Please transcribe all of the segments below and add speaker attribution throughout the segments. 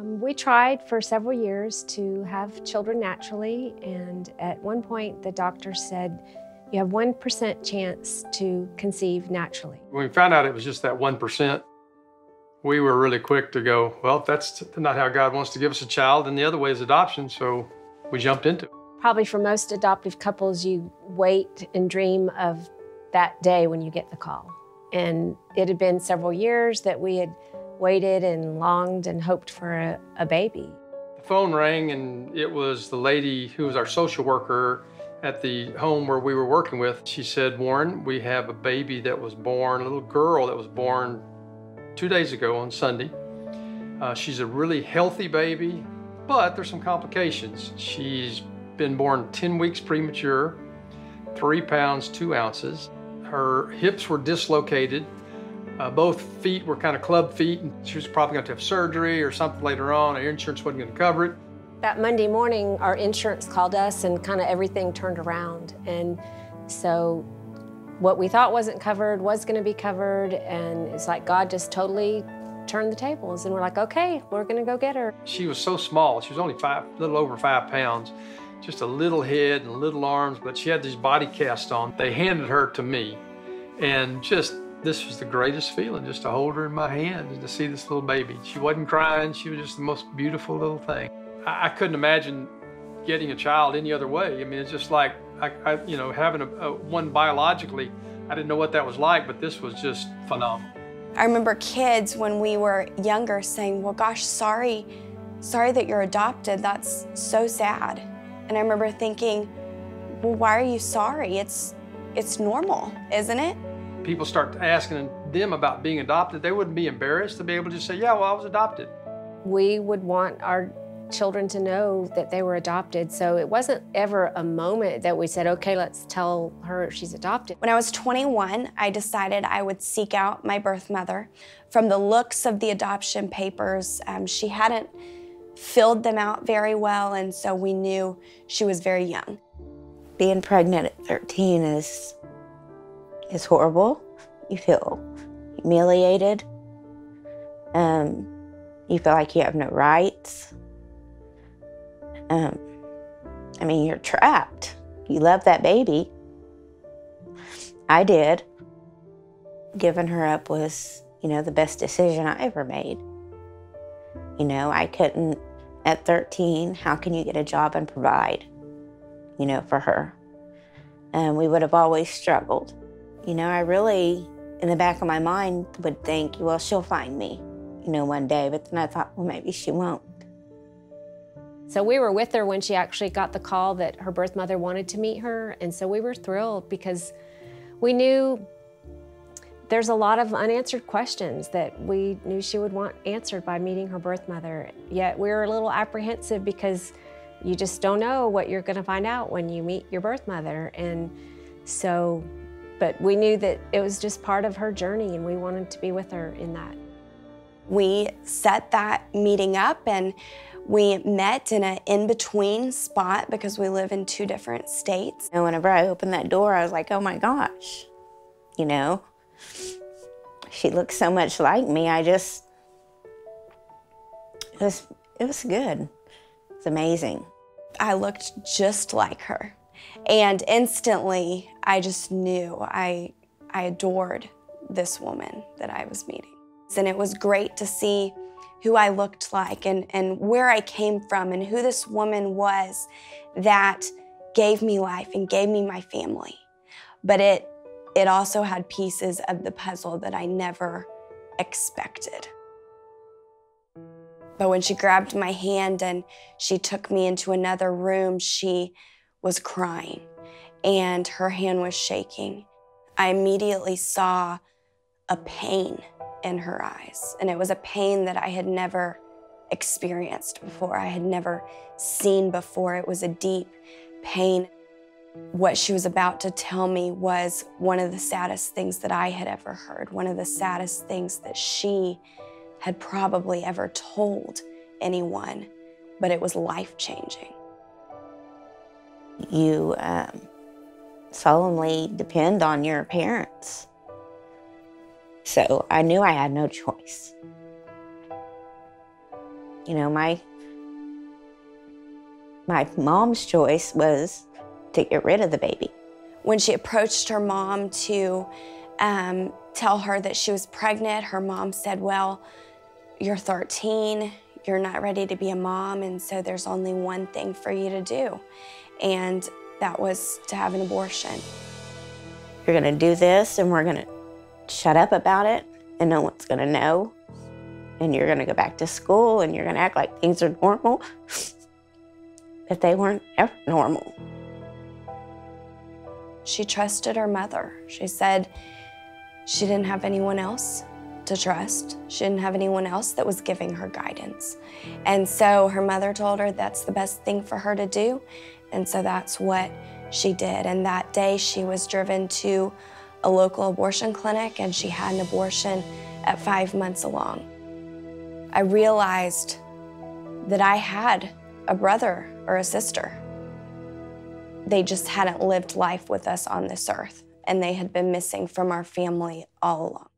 Speaker 1: We tried for several years to have children naturally, and at one point the doctor said, you have 1% chance to conceive naturally.
Speaker 2: When we found out it was just that 1%, we were really quick to go, well, that's not how God wants to give us a child, and the other way is adoption, so we jumped into it.
Speaker 1: Probably for most adoptive couples, you wait and dream of that day when you get the call. And it had been several years that we had waited and longed and hoped for a baby.
Speaker 2: The phone rang, and it was the lady who was our social worker at the home where we were working with. She said, Warren, we have a baby that was born, a little girl that was born 2 days ago on Sunday. She's a really healthy baby, but there's some complications. She's been born 10 weeks premature, 3 pounds, 2 ounces. Her hips were dislocated. Both feet were kind of club feet, and she was probably going to have surgery or something later on. Her insurance wasn't going to cover it.
Speaker 1: That Monday morning, our insurance called us and kind of everything turned around. And so what we thought wasn't covered was going to be covered, and it's like God just totally turned the tables, and we're like, okay, we're going to go get her.
Speaker 2: She was so small. She was only a little over 5 pounds, just a little head and little arms, but she had these body casts on. They handed her to me, and this was the greatest feeling, just to hold her in my hand and to see this little baby. She wasn't crying. She was just the most beautiful little thing. I couldn't imagine getting a child any other way. I mean, it's just like, having one biologically, I didn't know what that was like, but this was just phenomenal.
Speaker 3: I remember kids when we were younger saying, well, gosh, sorry that you're adopted. That's so sad. And I remember thinking, well, why are you sorry? It's normal, isn't it?
Speaker 2: People start asking them about being adopted. They wouldn't be embarrassed to be able to just say, yeah, well, I was adopted.
Speaker 1: We would want our children to know that they were adopted, so it wasn't ever a moment that we said, okay, let's tell her she's adopted.
Speaker 3: When I was 21, I decided I would seek out my birth mother. From the looks of the adoption papers, she hadn't filled them out very well, and so we knew she was very young.
Speaker 4: Being pregnant at 13 is horrible. You feel humiliated. You feel like you have no rights. I mean, you're trapped. You love that baby. I did. Giving her up was, the best decision I ever made. I couldn't, at 13, how can you get a job and provide, for her? And we would have always struggled. I really, in the back of my mind, would think, well, she'll find me, one day. But then I thought, well, maybe she won't.
Speaker 1: So we were with her when she actually got the call that her birth mother wanted to meet her. And so we were thrilled because we knew there's a lot of unanswered questions that we knew she would want answered by meeting her birth mother. Yet we were a little apprehensive because you just don't know what you're going to find out when you meet your birth mother. And so, but we knew that it was just part of her journey, and we wanted to be with her in that.
Speaker 3: We set that meeting up, and we met in an in-between spot because we live in 2 different states.
Speaker 4: And whenever I opened that door, I was like, oh my gosh, she looks so much like me. It was good. It's amazing.
Speaker 3: I looked just like her. And instantly, I just knew I adored this woman that I was meeting. And it was great to see who I looked like and where I came from and who this woman was that gave me life and gave me my family. But it also had pieces of the puzzle that I never expected. But when she grabbed my hand and she took me into another room, she was crying and her hand was shaking. I immediately saw a pain in her eyes, and it was a pain that I had never experienced before. I had never seen before. It was a deep pain. What she was about to tell me was one of the saddest things that I had ever heard, one of the saddest things that she had probably ever told anyone, but it was life-changing.
Speaker 4: You solemnly depend on your parents. So I knew I had no choice. You know, my mom's choice was to get rid of the baby.
Speaker 3: When she approached her mom to tell her that she was pregnant, her mom said, well, you're 13, you're not ready to be a mom, and so there's only one thing for you to do. And that was to have an abortion.
Speaker 4: You're gonna do this, and we're gonna shut up about it, and no one's gonna know. And you're gonna go back to school, and you're gonna act like things are normal. But they weren't ever normal.
Speaker 3: She trusted her mother. She said she didn't have anyone else to trust. She didn't have anyone else that was giving her guidance. And so her mother told her that's the best thing for her to do. And so that's what she did. And that day she was driven to a local abortion clinic, and she had an abortion at 5 months along. I realized that I had a brother or a sister. They just hadn't lived life with us on this earth, and they had been missing from our family all along.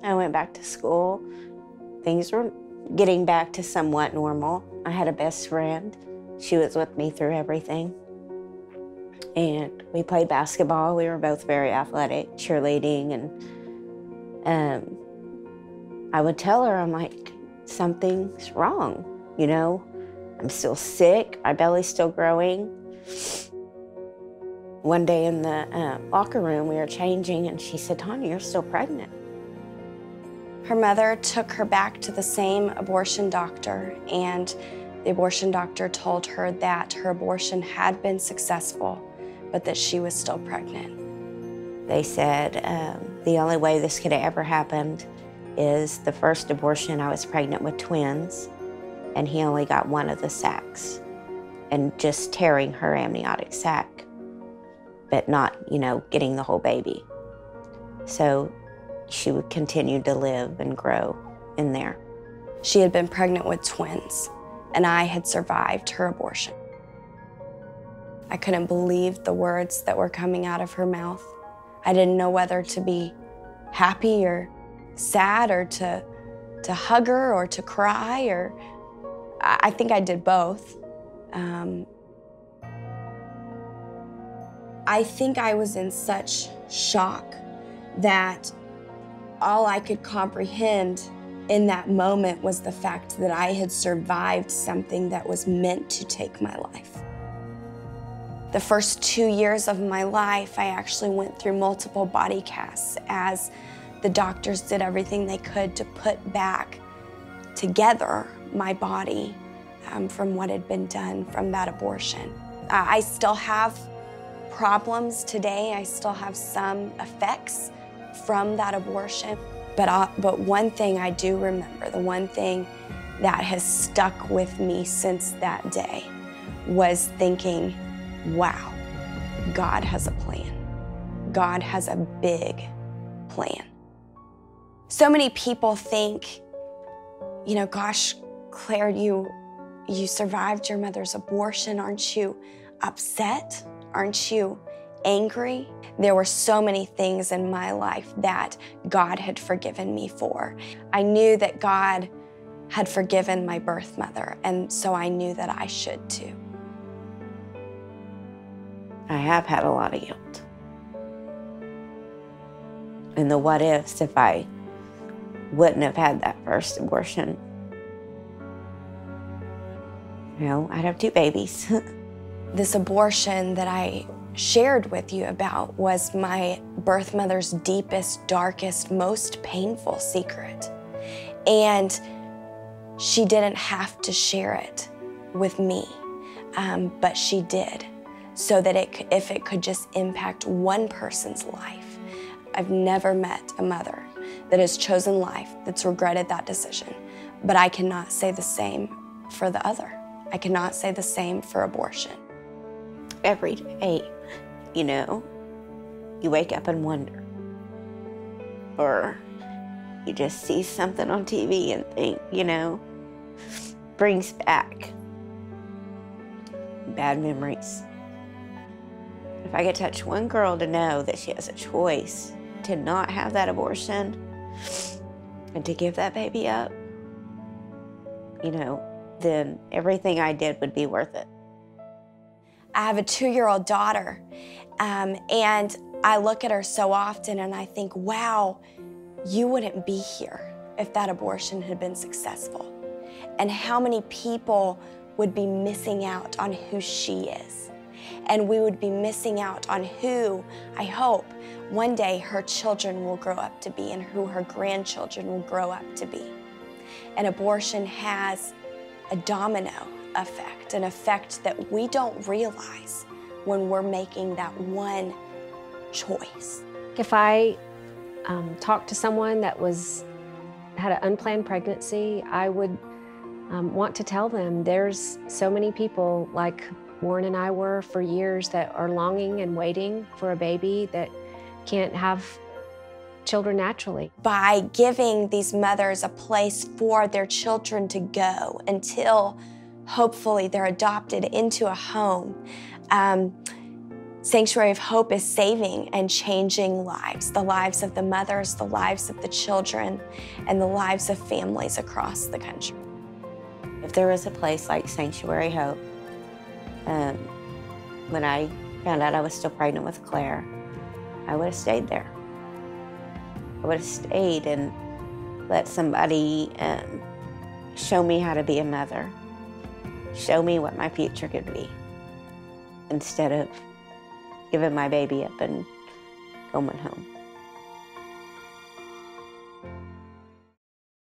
Speaker 4: I went back to school. Things were getting back to somewhat normal. I had a best friend. She was with me through everything. And we played basketball. We were both very athletic, cheerleading, and I would tell her, I'm like, something's wrong, you know? I'm still sick, my belly's still growing. One day in the locker room, we were changing, and she said, Tonya, you're still pregnant.
Speaker 3: Her mother took her back to the same abortion doctor, and the abortion doctor told her that her abortion had been successful, but that she was still pregnant.
Speaker 4: They said the only way this could have ever happened is the first abortion, I was pregnant with twins, and he only got one of the sacs, and just tearing her amniotic sac, but not, you know, getting the whole baby. So she would continue to live and grow in there.
Speaker 3: She had been pregnant with twins, and I had survived her abortion. I couldn't believe the words that were coming out of her mouth. I didn't know whether to be happy or sad, or to hug her, or to cry, or I think I did both. I think I was in such shock that all I could comprehend in that moment was the fact that I had survived something that was meant to take my life. The first 2 years of my life, I actually went through multiple body casts as the doctors did everything they could to put back together my body from what had been done from that abortion. I still have problems today. I still have some effects from that abortion. But one thing I do remember, the one thing that has stuck with me since that day, was thinking, wow, God has a plan. God has a big plan. So many people think, you know, gosh, Claire, you survived your mother's abortion. Aren't you upset? Aren't you angry? There were so many things in my life that God had forgiven me for. I knew that God had forgiven my birth mother, and so I knew that I should too.
Speaker 4: I have had a lot of guilt. And the what ifs if I wouldn't have had that first abortion. You know, I'd have 2 babies.
Speaker 3: This abortion that I shared with you about was my birth mother's deepest, darkest, most painful secret. And she didn't have to share it with me, but she did, so that if it could just impact one person's life. I've never met a mother that has chosen life that's regretted that decision, but I cannot say the same for the other. I cannot say the same for abortion.
Speaker 4: Every day, you know, you wake up and wonder. Or you just see something on TV and think, you know, brings back bad memories. If I could touch one girl to know that she has a choice to not have that abortion, and to give that baby up, you know, then everything I did would be worth it.
Speaker 3: I have a 2-year-old daughter, and I look at her so often and I think, wow, you wouldn't be here if that abortion had been successful. And how many people would be missing out on who she is. And we would be missing out on who, I hope, one day her children will grow up to be and who her grandchildren will grow up to be. And abortion has a domino effect, an effect that we don't realize when we're making that one choice.
Speaker 1: If I talked to someone that had an unplanned pregnancy, I would want to tell them there's so many people like Warren and I were for years that are longing and waiting for a baby that can't have children naturally.
Speaker 3: By giving these mothers a place for their children to go until hopefully they're adopted into a home, Sanctuary of Hope is saving and changing lives, the lives of the mothers, the lives of the children, and the lives of families across the country.
Speaker 4: If there was a place like Sanctuary Hope, when I found out I was still pregnant with Claire, I would have stayed there. I would have stayed and let somebody show me how to be a mother, show me what my future could be, instead of giving my baby up and going home.